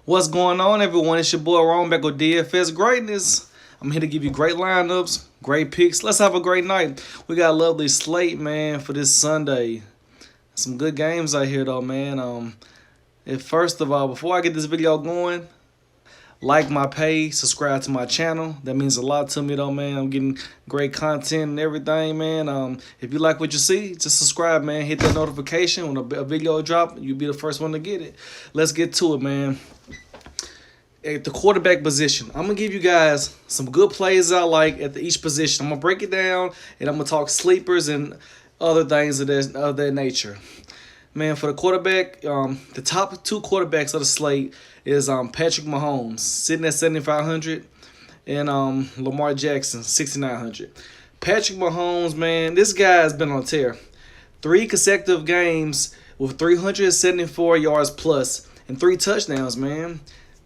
What's going on, everyone? It's your boy Ron back with DFS Greatness. I'm here to give you great lineups, great picks. Let's have a great night. We got a lovely slate, man, for this Sunday. Some good games out here, though, man. First of all, before I get this video going, like my page, subscribe to my channel. That means a lot to me, though, man. I'm getting great content and everything, man. If you like what you see, just subscribe, man. Hit that notification when a video drop. You'll be the first one to get it. Let's get to it, man. At the quarterback position, I'm going to give you guys some good plays I like at each position. I'm going to break it down, and I'm going to talk sleepers and other things of that nature. Man, for the quarterback, the top two quarterbacks of the slate is Patrick Mahomes, sitting at 7,500, and Lamar Jackson, 6,900. Patrick Mahomes, man, this guy has been on a tear. 3 consecutive games with 374 yards plus and 3 touchdowns, man.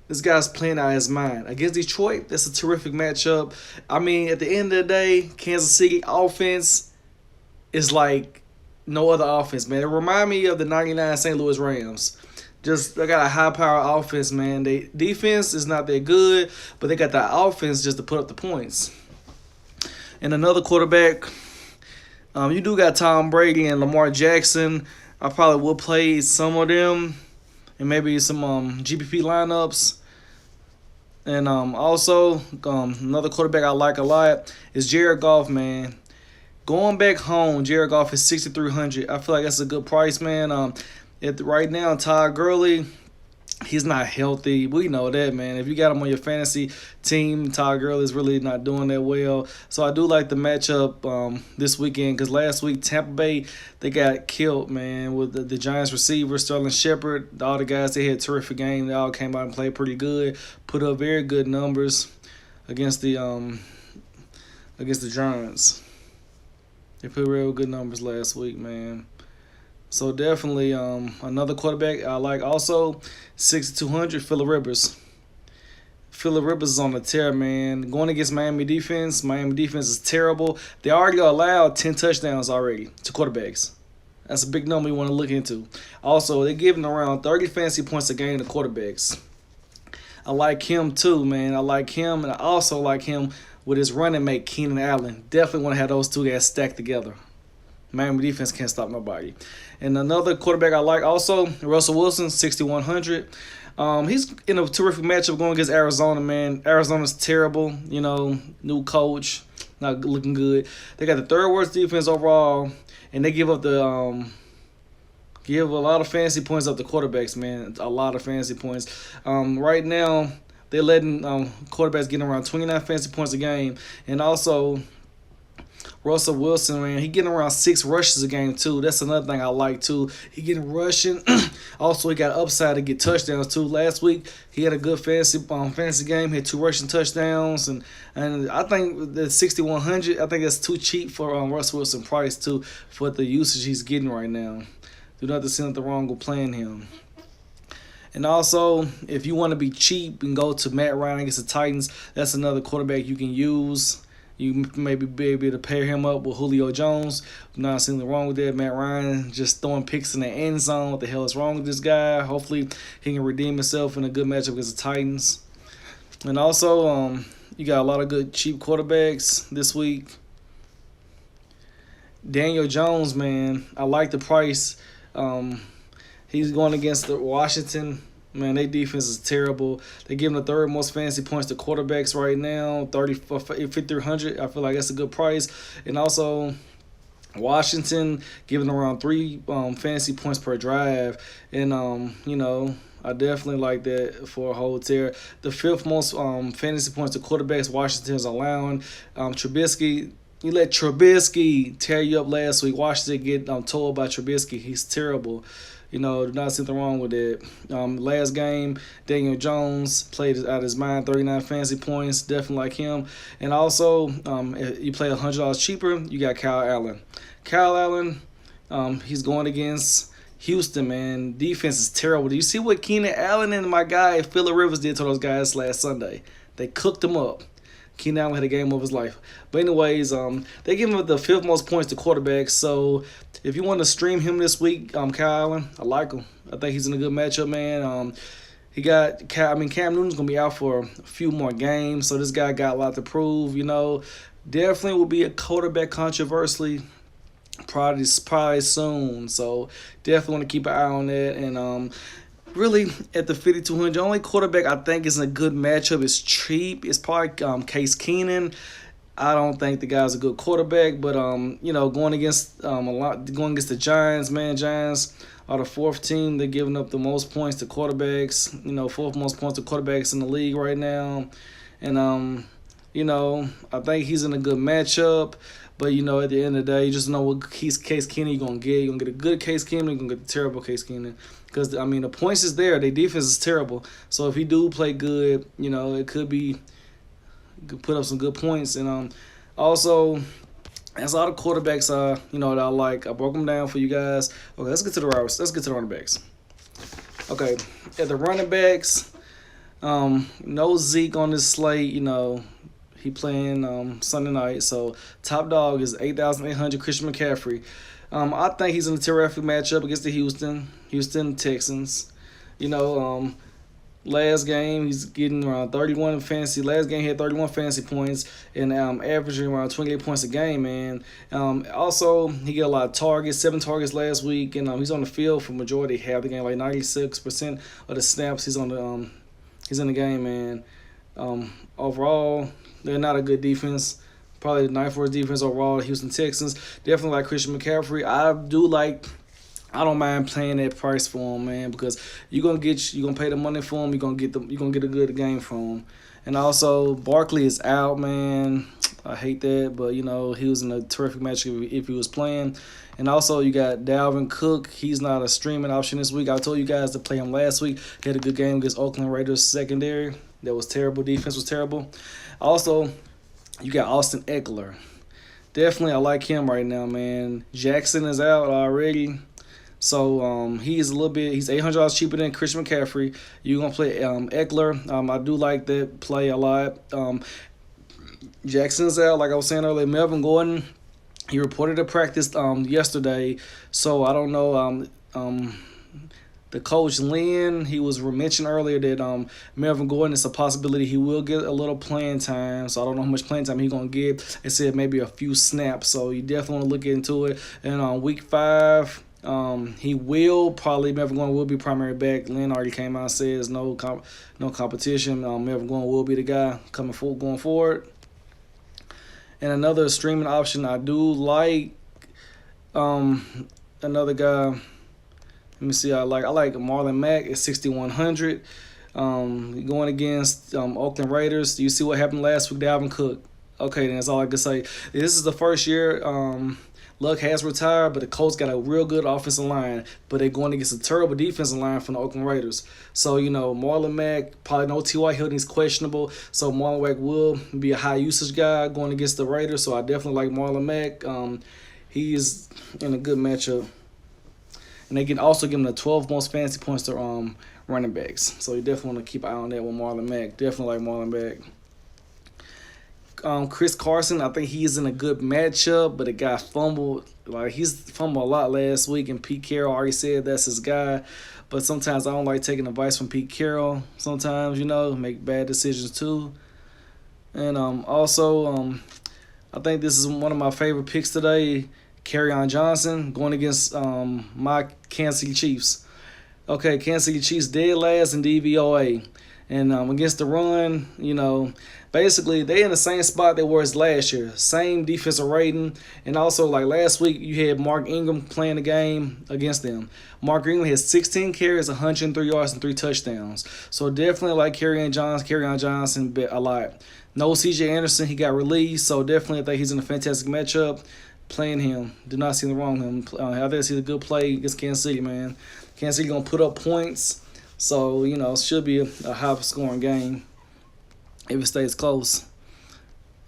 This guy's playing out of his mind. Against Detroit, that's a terrific matchup. I mean, at the end of the day, Kansas City offense is like no other offense, man. It reminds me of the 99 St. Louis Rams. They got a high-power offense, man. They defense is not that good, but they got that offense just to put up the points. And another quarterback, you do got Tom Brady and Lamar Jackson. I probably will play some of them and maybe some GPP lineups. And also, another quarterback I like a lot is Jared Goff, man. Going back home, Jared Goff is 6,300. I feel like that's a good price, man. Right now, Todd Gurley, he's not healthy. We know that, man. If you got him on your fantasy team, Todd Gurley is really not doing that well. So I do like the matchup this weekend because last week, Tampa Bay, they got killed, man, with the Giants receiver, Sterling Shepard. All the guys, they had a terrific game. They all came out and played pretty good, put up very good numbers against the Giants. They put real good numbers last week, man. So definitely another quarterback I like also, 6,200, Phillip Rivers. Phillip Rivers is on the tear, man. Going against Miami defense is terrible. They already allowed 10 touchdowns already to quarterbacks. That's a big number you want to look into. Also, they're giving around 30 fantasy points a game to quarterbacks. I like him too, man. I like him, and I also like him with his running mate, Keenan Allen. Definitely want to have those two guys stacked together. Miami defense can't stop nobody. And another quarterback I like also, Russell Wilson, 6,100. He's in a terrific matchup going against Arizona, man. Arizona's terrible, new coach, not looking good. They got the third worst defense overall, and they give up give a lot of fantasy points up to quarterbacks, man. A lot of fantasy points. Right now, they're letting quarterbacks get around 29 fantasy points a game, and also Russell Wilson, man, he getting around 6 rushes a game, too. That's another thing I like, too. He getting rushing. Also, he got upside to get touchdowns, too. Last week, he had a good fantasy game. He had 2 rushing touchdowns. And I think the 6,100, I think that's too cheap for Russell Wilson price, too, for the usage he's getting right now. Do not see nothing wrong with playing him. And also, if you want to be cheap and go to Matt Ryan against the Titans, that's another quarterback you can use. You maybe be able to pair him up with Julio Jones. Not seeing anything wrong with that. Matt Ryan just throwing picks in the end zone. What the hell is wrong with this guy? Hopefully, he can redeem himself in a good matchup against the Titans. And also, you got a lot of good cheap quarterbacks this week. Daniel Jones, man, I like the price. He's going against the Washington. Man, their defense is terrible. They're giving the third most fantasy points to quarterbacks right now, 5,300. I feel like that's a good price. And also, Washington giving around 3 fantasy points per drive. And, I definitely like that for a whole tier. The 5th most fantasy points to quarterbacks Washington is allowing. Trubisky, you let Trubisky tear you up last week. Washington get told by Trubisky. He's terrible. Not something wrong with it. Last game, Daniel Jones played out of his mind, 39 fantasy points. Definitely like him. And also, if you play $100 cheaper, you got Kyle Allen. Kyle Allen, he's going against Houston, man. Defense is terrible. Do you see what Keenan Allen and my guy Phillip Rivers did to those guys last Sunday? They cooked them up. Keenan Allen had a game of his life. But anyways, they give him the 5th most points to quarterbacks. So if you want to stream him this week, Kyle Allen, I like him. I think he's in a good matchup, man. Cam Newton's gonna be out for a few more games, so this guy got a lot to prove. Definitely will be a quarterback controversially probably soon. So definitely want to keep an eye on that. And really at the 5,200, only quarterback I think is in a good matchup is cheap. It's probably Case Keenum. I don't think the guy's a good quarterback, but going against going against the Giants, man, Giants are the fourth team. They're giving up the most points to quarterbacks. Fourth most points to quarterbacks in the league right now, and I think he's in a good matchup. But at the end of the day, you just know what Case Keenum you're gonna get. You're gonna get a good Case Keenum. You're gonna get the terrible Case Keenum. Because the points is there. Their defense is terrible. So if he do play good, it could be. Could put up some good points. And also, that's all the quarterbacks that I like. I broke them down for you guys. Okay, let's get to the running backs. Okay, at the running backs, no Zeke on this slate. He playing Sunday night. So top dog is 8,800 Christian McCaffrey. I think he's in a terrific matchup against the Houston Texans. Last game, he's getting around 31 fantasy. Last game, he had 31 fantasy points and averaging around 28 points a game, man. Also, he got a lot of targets, 7 targets last week, and he's on the field for majority half the game, like 96% of the snaps. He's in the game, man. Overall, they're not a good defense. Probably the ninth worst defense overall. Houston Texans definitely like Christian McCaffrey. I don't mind playing that price for him, man, because you're gonna pay the money for him. You're gonna get a good game from him. And also, Barkley is out, man. I hate that, but he was in a terrific matchup if he was playing. And also, you got Dalvin Cook. He's not a streaming option this week. I told you guys to play him last week. He had a good game against Oakland Raiders secondary. That was terrible. Defense was terrible. Also, you got Austin Eckler. Definitely, I like him right now, man. Jackson is out already. So he's $800 cheaper than Christian McCaffrey. You're gonna play Eckler. I do like that play a lot. Jackson's out, like I was saying earlier. Melvin Gordon, he reported to practice yesterday. So I don't know. The coach Lynn, he was mentioned earlier that Melvin Gordon, it's a possibility he will get a little playing time. So I don't know how much playing time he's gonna get. They said maybe a few snaps. So you definitely want to look into it. And on week 5. Melvin Gordon will be primary back. Lynn already came out and says no competition. Melvin Gordon will be the guy going forward. And another streaming option I do like, another guy. Let me see. I like Marlon Mack at 6,100. Going against Oakland Raiders. Do you see what happened last week? Dalvin Cook. Okay, then that's all I can say. This is the first year. Luck has retired, but the Colts got a real good offensive line, but they're going against a terrible defensive line from the Oakland Raiders. So, Marlon Mack, probably no T.Y. Hilton, he's questionable. So, Marlon Mack will be a high usage guy going against the Raiders. So, I definitely like Marlon Mack. He's in a good matchup. And they can also give him the 12 most fantasy points to running backs. So, you definitely want to keep an eye on that with Marlon Mack. Definitely like Marlon Mack. Chris Carson, I think he's in a good matchup, but the guy fumbled. He's fumbled a lot last week, and Pete Carroll already said that's his guy. But sometimes I don't like taking advice from Pete Carroll. Sometimes, make bad decisions too. And also, I think this is one of my favorite picks today, Kerryon Johnson, going against my Kansas City Chiefs. Okay, Kansas City Chiefs dead last in DVOA. And against the run, basically they in the same spot they were as last year. Same defensive rating. And also, like last week, you had Mark Ingram playing the game against them. Mark Ingram has 16 carries, 103 yards, and 3 touchdowns. So definitely like Kerryon Johnson a lot. No C.J. Anderson, he got released. So definitely I think he's in a fantastic matchup. Playing him. Do not see the wrong with him. I think he's a good play against Kansas City, man. Kansas City going to put up points. So, it should be a high-scoring game if it stays close.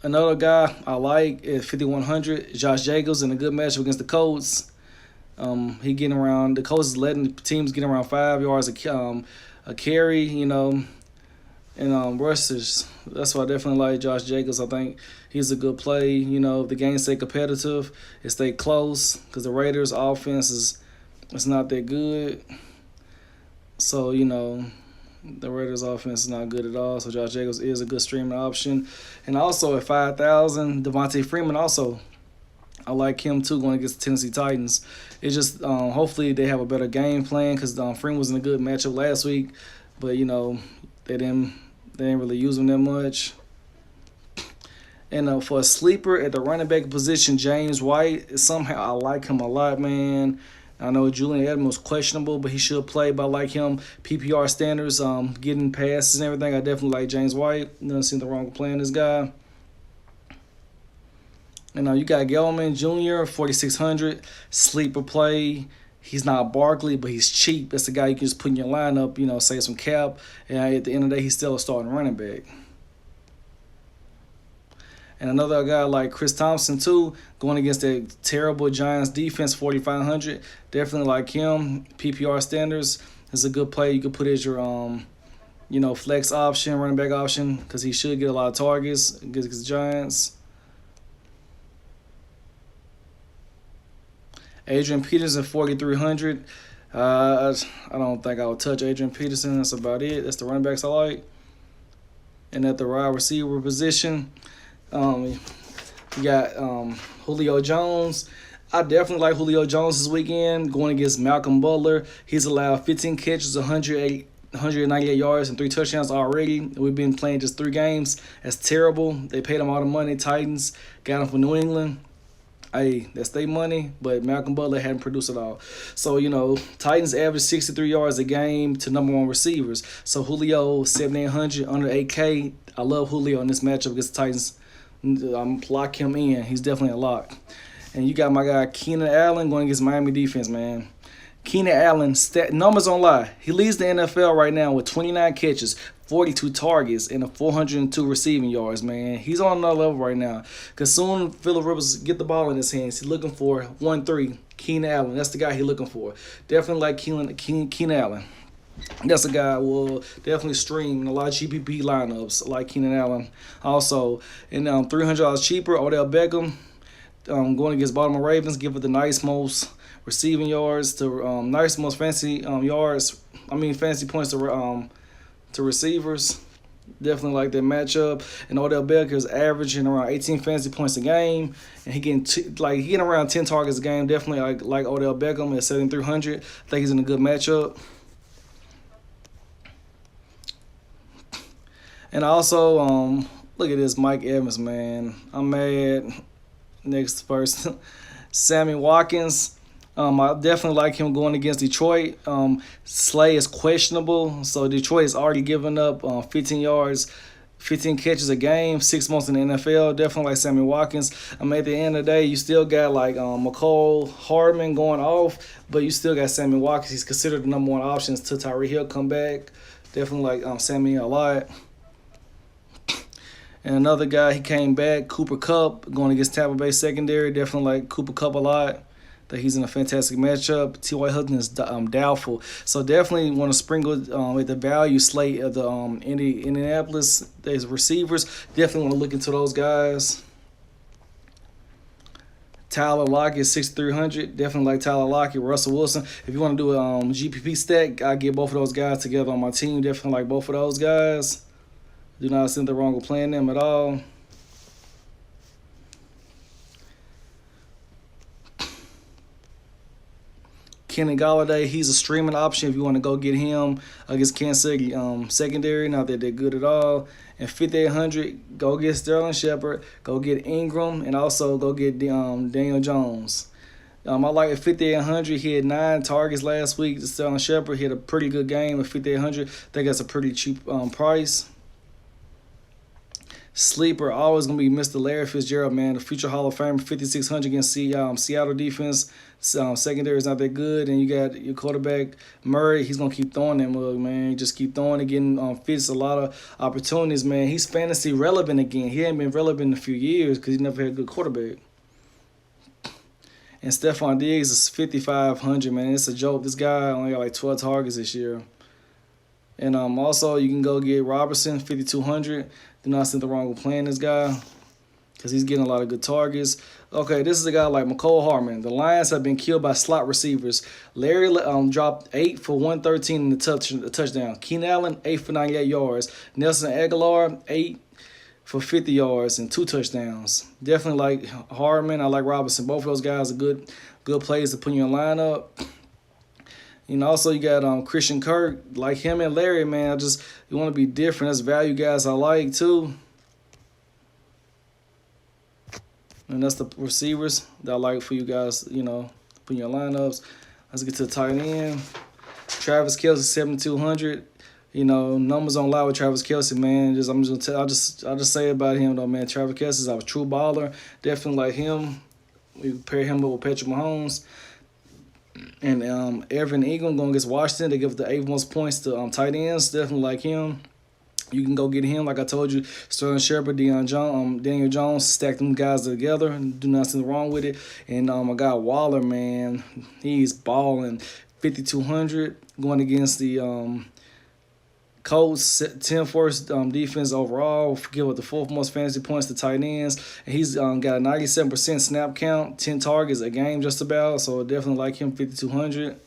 Another guy I like at 5,100, Josh Jacobs, in a good matchup against the Colts. He getting around. The Colts is letting teams get around 5 yards a carry, and rushers. That's why I definitely like Josh Jacobs. I think he's a good play. If the game stay competitive, it stay close, because the Raiders' offense is not that good. So, The Raiders' offense is not good at all, so Josh Jacobs is a good streaming option. And also at 5,000, Devontae Freeman also. I like him too going against the Tennessee Titans. It's just hopefully they have a better game plan because Freeman was in a good matchup last week, but they didn't really use him that much. And for a sleeper at the running back position, James White, somehow I like him a lot, man. I know Julian Edelman was questionable, but he should play. But I like him. PPR standards, getting passes and everything. I definitely like James White. Doesn't seem the wrong playing this guy. And you got Gelman Jr., 4,600, sleeper play. He's not Barkley, but he's cheap. That's the guy you can just put in your lineup, save some cap. And at the end of the day, he's still a starting running back. And another guy like Chris Thompson, too, going against that terrible Giants defense, 4,500. Definitely like him. PPR standards is a good play. You could put as your, flex option, running back option, because he should get a lot of targets against the Giants. Adrian Peterson, 4,300. I don't think I would touch Adrian Peterson. That's about it. That's the running backs I like. And at the wide receiver position, you got Julio Jones. I definitely like Julio Jones this weekend going against Malcolm Butler. He's allowed 15 catches, 198 yards, and 3 touchdowns already. We've been playing just 3 games. That's terrible. They paid him all the money. Titans got him from New England. Hey, that's their money, but Malcolm Butler hadn't produced at all. So, Titans average 63 yards a game to number 1 receivers. So, Julio, 7,800, under 8K. I love Julio in this matchup against the Titans. I'm lock him in. He's definitely a lock. And you got my guy Keenan Allen going against Miami defense, man. Keenan Allen, numbers don't lie. He leads the NFL right now with 29 catches, 42 targets, and 402 receiving yards, man. He's on another level right now. Because soon Phillip Rivers get the ball in his hands. He's looking for 1-3, Keenan Allen. That's the guy he's looking for. Definitely like Keenan Allen. That's a guy will definitely stream in a lot of GPP lineups like Keenan Allen. Also, and $300 cheaper, Odell Beckham going against Baltimore Ravens, give it the most receiving yards to most fancy fancy points to receivers. Definitely like that matchup. And Odell Beckham is averaging around 18 fantasy points a game, and he getting around 10 targets a game. Definitely like Odell Beckham at 7,300. I think he's in a good matchup. And also, look at this Mike Evans, man. I'm mad. Next person, Sammy Watkins. I definitely like him going against Detroit. Slay is questionable, so Detroit has already given up 15 yards, 15 catches a game, 6 months in the NFL. Definitely like Sammy Watkins. At the end of the day, you still got like McCole Hardman going off, but you still got Sammy Watkins. He's considered the number 1 option until Tyreek Hill come back. Definitely like Sammy a lot. And another guy, he came back, Cooper Kupp, going against Tampa Bay secondary. Definitely like Cooper Kupp a lot. That he's in a fantastic matchup. T.Y. Hilton is doubtful. So definitely want to sprinkle with the value slate of the Indianapolis there's receivers. Definitely want to look into those guys. Tyler Lockett, 6,300. Definitely like Tyler Lockett, Russell Wilson. If you want to do a GPP stack, I get both of those guys together on my team. Definitely like both of those guys. Do not see the wrong with playing them at all. Kenny Golladay, he's a streaming option if you want to go get him against Kansas City secondary. Not that they're good at all. And 5,800, go get Sterling Shepard, go get Ingram, and also go get Daniel Jones. I like at 5,800. He had 9 targets last week. Sterling Shepard, he had a pretty good game at 5,800. I think that's a pretty cheap price. Sleeper always going to be Mr. Larry Fitzgerald, man. The future Hall of Famer, 5,600 against Seattle defense. Secondary is not that good. And you got your quarterback, Murray. He's going to keep throwing that mug, man. Just keep throwing it, getting Fitz a lot of opportunities, man. He's fantasy relevant again. He ain't been relevant in a few years because he never had a good quarterback. And Stephon Diggs is 5,500, man. It's a joke. This guy only got like 12 targets this year. And also, you can go get Robertson, 5,200. Do not see the wrong with playing this guy. because he's getting a lot of good targets. Okay, this is a guy like McCole Harmon. The Lions have been killed by slot receivers. Larry dropped 8 for 113 in the touchdown. Keenan Allen, 8 for 98 yards. Nelson Aguilar, 8 for 50 yards and 2 touchdowns. Definitely like Harmon. I like Robinson. Both of those guys are good plays to put in your lineup. You know, also you got Christian Kirk, like him and Larry, man. You want to be different. That's value guys I like too. And that's the receivers that I like for you guys, you know, put in your lineups. Let's get to the tight end. Travis Kelce, 7,200. You know, numbers don't lie with Travis Kelce, man. I'll just say about him though, man. Travis Kelce is a true baller. Definitely like him. We pair him up with Patrick Mahomes. And Evan Ingram going against Washington. They give the 8 most points to tight ends. Definitely like him. You can go get him, like I told you. Sterling Shepard, Daniel Jones, stack them guys together. Do nothing wrong with it. And I got Waller, man. He's balling. 5,200 going against the Colts, 10th defense overall. Give up the 4th most fantasy points to tight ends. And he's got a 97% snap count, 10 targets a game just about. So definitely like him, 5,200.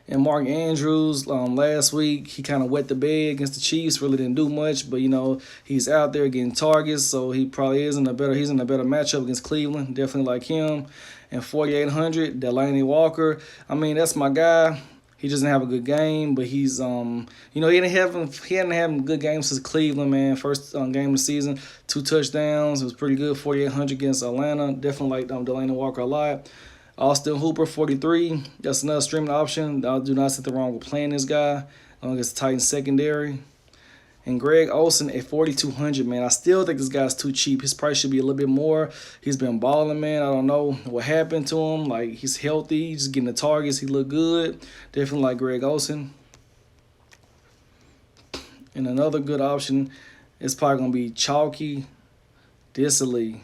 And Mark Andrews, last week, he kind of wet the bed against the Chiefs. Really didn't do much, but, you know, he's out there getting targets, so he probably he's in a better matchup against Cleveland. Definitely like him. And 4,800, Delaney Walker. I mean, that's my guy. He doesn't have a good game, but he's, you know, he hadn't having good games since Cleveland, man. First game of the season, 2 touchdowns. It was pretty good, 4,800 against Atlanta. Definitely like Delaney Walker a lot. Austin Hooper, 43. That's another streaming option. I do not see the wrong with playing this guy against the Titans secondary. And Greg Olsen at 4,200, man. I still think this guy's too cheap. His price should be a little bit more. He's been balling, man. I don't know what happened to him. Like, he's healthy. He's just getting the targets. He look good. Definitely like Greg Olsen. And another good option is probably going to be Chalky Disley.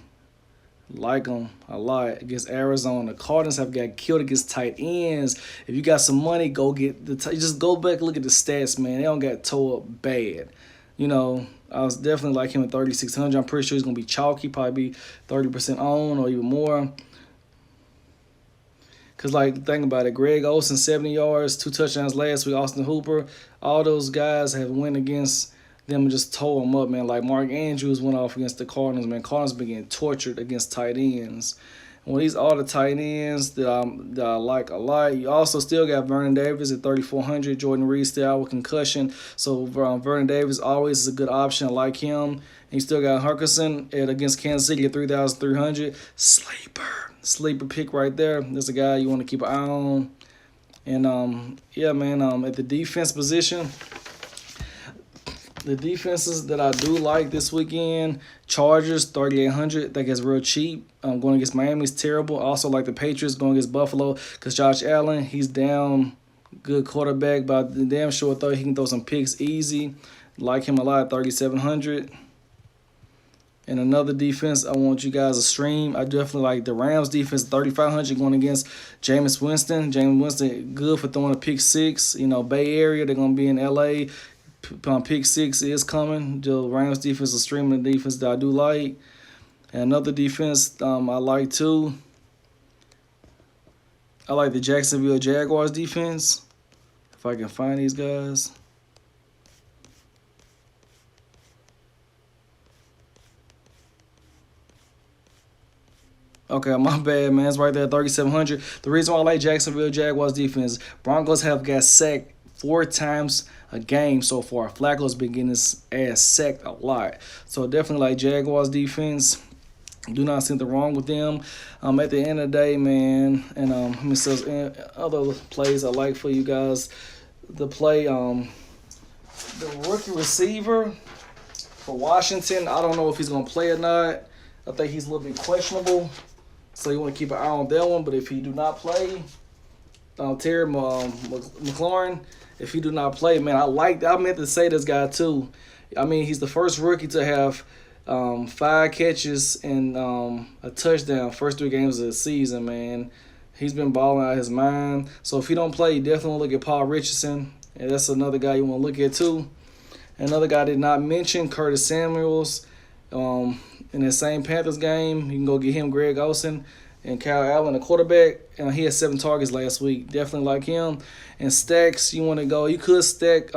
Like them a lot against Arizona. The Cardinals have got killed against tight ends. If you got some money, go get just go back and look at the stats, man. They don't got tore up bad. You know, I was definitely like him at 3,600. I'm pretty sure he's gonna be chalky, probably be 30% on or even more. Cause like think about it, Greg Olsen 70 yards, 2 touchdowns last week. Austin Hooper, all those guys have went against them and just tore them up, man. Like Mark Andrews went off against the Cardinals, man. Cardinals been getting tortured against tight ends. Well, these are the tight ends that I like a lot. You also still got Vernon Davis at 3,400. Jordan Reed still out with concussion. So Vernon Davis always is a good option. I like him. And you still got Hurkinson against Kansas City at 3,300. Sleeper pick right there. That's a guy you want to keep an eye on. And, yeah, man, at the defense position, the defenses that I do like this weekend, Chargers, 3,800. I think it's real cheap. Going against Miami is terrible. Also like the Patriots going against Buffalo because Josh Allen, he's down. Good quarterback, but the damn sure throw he can throw some picks easy. Like him a lot, 3,700. And another defense I want you guys to stream. I definitely like the Rams defense, 3,500 going against Jameis Winston. Jameis Winston, good for throwing a pick 6. You know, Bay Area, they're going to be in L.A., pick 6 is coming. The Rams defense is streaming the defense that I do like. And another defense I like too. I like the Jacksonville Jaguars defense. If I can find these guys. Okay, my bad, man. It's right there, 3,700. The reason why I like Jacksonville Jaguars defense, Broncos have got sacked 4 times a game so far. Flacco's been getting his ass sacked a lot. So definitely like Jaguars defense. Do not see anything wrong with them. At the end of the day, man, and let me see other plays I like for you guys. The play, the rookie receiver for Washington. I don't know if he's gonna play or not. I think he's a little bit questionable. So you want to keep an eye on that one. But if he do not play, Terry McLaurin, if he do not play, man, I meant to say this guy too. I mean, he's the first rookie to have 5 catches and a touchdown first 3 games of the season, man. He's been balling out of his mind. So if he don't play, you definitely look at Paul Richardson. And that's another guy you want to look at too. Another guy I did not mention, Curtis Samuels. In that same Panthers game, you can go get him, Greg Olsen, and Kyle Allen, the quarterback. He had 7 targets last week. Definitely like him. And stacks, you want to go. You could stack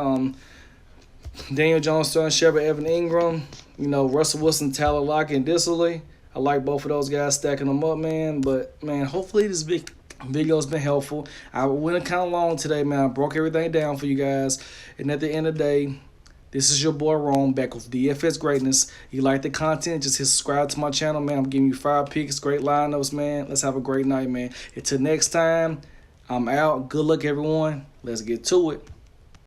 Daniel Jones, Sterling Shepard, Evan Ingram. Russell Wilson, Tyler Lockett, and Disley. I like both of those guys, stacking them up, man. But, man, hopefully this video's been helpful. I went kind of long today, man. I broke everything down for you guys. And at the end of the day, this is your boy Rome back with DFS Greatness. You like the content, just hit subscribe to my channel, man. I'm giving you 5 picks, great lineups, man. Let's have a great night, man. Until next time, I'm out. Good luck, everyone. Let's get to it.